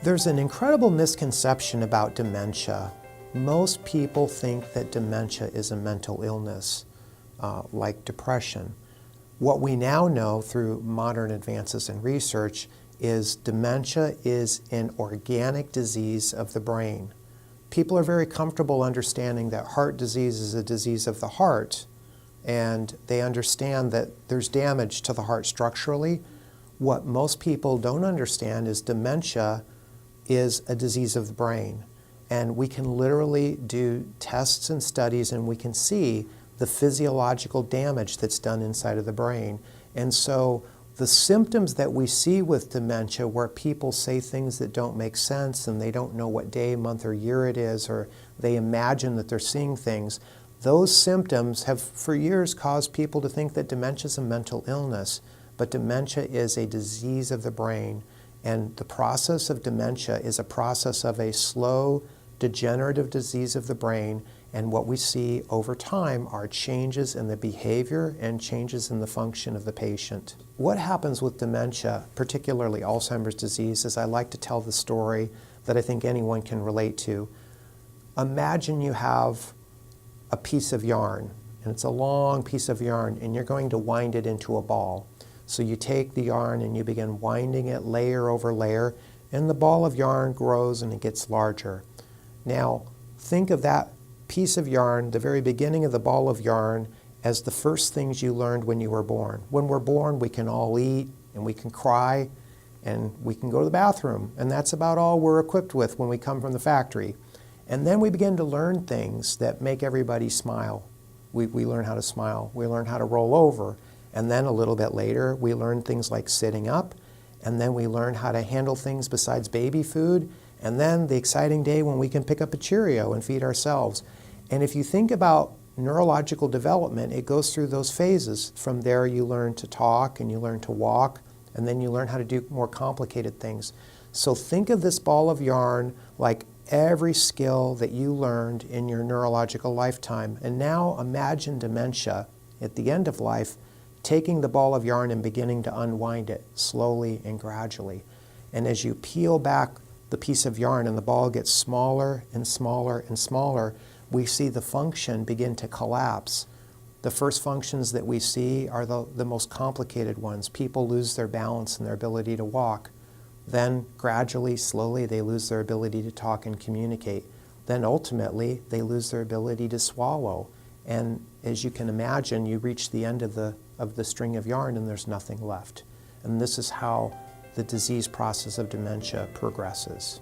There's an incredible misconception about dementia. Most people think that dementia is a mental illness, like depression. What we now know through modern advances in research is dementia is an organic disease of the brain. People are very comfortable understanding that heart disease is a disease of the heart, and they understand that there's damage to the heart structurally. What most people don't understand is dementia is a disease of the brain. And we can literally do tests and studies and we can see the physiological damage that's done inside of the brain. And so the symptoms that we see with dementia, where people say things that don't make sense and they don't know what day, month, or year it is, or they imagine that they're seeing things, those symptoms have for years caused people to think that dementia is a mental illness. But dementia is a disease of the brain. And the process of dementia is a process of a slow, degenerative disease of the brain. And what we see over time are changes in the behavior and changes in the function of the patient. What happens with dementia, particularly Alzheimer's disease, is I like to tell the story that I think anyone can relate to. Imagine you have a piece of yarn, and it's a long piece of yarn, and you're going to wind it into a ball. So you take the yarn and you begin winding it layer over layer, and the ball of yarn grows and it gets larger. Now, think of that piece of yarn, the very beginning of the ball of yarn, as the first things you learned when you were born. When we're born, we can all eat, and we can cry, and we can go to the bathroom, and that's about all we're equipped with when we come from the factory. And then we begin to learn things that make everybody smile. We learn how to smile. We learn how to roll over. And then a little bit later, we learn things like sitting up, and then we learn how to handle things besides baby food, and then the exciting day when we can pick up a Cheerio and feed ourselves. And if you think about neurological development, it goes through those phases. From there, you learn to talk, and you learn to walk, and then you learn how to do more complicated things. So think of this ball of yarn like every skill that you learned in your neurological lifetime. And now imagine dementia at the end of life, taking the ball of yarn and beginning to unwind it slowly and gradually. And as you peel back the piece of yarn and the ball gets smaller and smaller and smaller, we see the function begin to collapse. The first functions that we see are the most complicated ones. People lose their balance and their ability to walk. Then gradually, slowly, they lose their ability to talk and communicate. Then ultimately, they lose their ability to swallow. And as you can imagine, you reach the end of the string of yarn and there's nothing left. And this is how the disease process of dementia progresses.